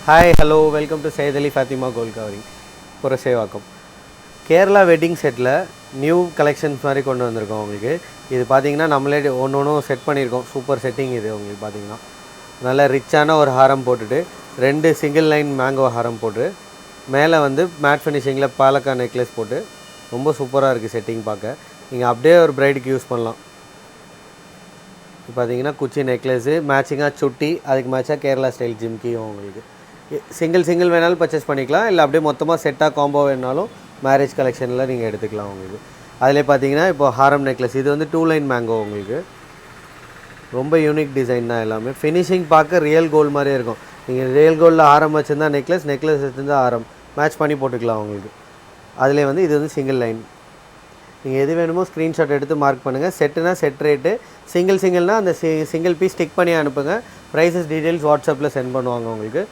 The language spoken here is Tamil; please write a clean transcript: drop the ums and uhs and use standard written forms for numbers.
Hi, hello, welcome to Sayyid Ali Fatima Gold Covering. Purasawalkam Kerala wedding settle new collections மாதிரி கொண்டு வந்திருக்கோம் உங்களுக்கு. இது பார்த்தீங்கன்னா நம்மளே ஒன்று செட் பண்ணியிருக்கோம். சூப்பர் செட்டிங் இது உங்களுக்கு பார்த்தீங்கன்னா நல்ல ரிச்சான ஒரு ஹாரம் போட்டுட்டு 2 சிங்கிள் லைன் மேங்கோ ஹாரம் போட்டு மேலே வந்து மேட் ஃபினிஷிங்கில் பாலக்கா நெக்லஸ் போட்டு ரொம்ப சூப்பராக இருக்குது செட்டிங் பார்க்க. நீங்கள் அப்படியே ஒரு ப்ரைடுக்கு யூஸ் பண்ணலாம். பார்த்தீங்கன்னா குச்சி நெக்லஸ்ஸு மேட்சிங்காக சுட்டி, அதுக்கு மேட்சாக கேரளா ஸ்டைல் ஜிம்கியும் உங்களுக்கு சிங்கிள் வேணாலும் பர்ச்சேஸ் பண்ணிக்கலாம், இல்லை அப்படியே மொத்தமாக செட்டாக காம்போ வேணாலும் மேரேஜ் கலெக்ஷனில் நீங்கள் எடுத்துக்கலாம் உங்களுக்கு. அதிலே பார்த்தீங்கன்னா இப்போ ஹாரம் நெக்லஸ் இது வந்து 2 லைன் மேங்கோ உங்களுக்கு ரொம்ப யூனிக் டிசைன் தான். எல்லாமே ஃபினிஷிங் பார்க்க ரியல் கோல்டு மாதிரியே இருக்கும். நீங்கள் ரியல் கோல்டில் ஆரம் வச்சுருந்தா நெக்லஸ் வச்சுருந்தா ஆரம் மேட்ச் பண்ணி போட்டுக்கலாம் உங்களுக்கு. அதிலே வந்து இது வந்து சிங்கிள் லைன். நீங்கள் எது வேணுமோ ஸ்க்ரீன்ஷாட் எடுத்து மார்க் பண்ணுங்கள். செட்டுனா செட் ரேட்டு, சிங்கிள்னால் அந்த சிங்கிள் பீஸ் ஸ்டிக் பண்ணி அனுப்புங்க. ப்ரைஸஸ் டீட்டெயில்ஸ் வாட்ஸ்அப்பில் சென்ட் பண்ணுவாங்க உங்களுக்கு.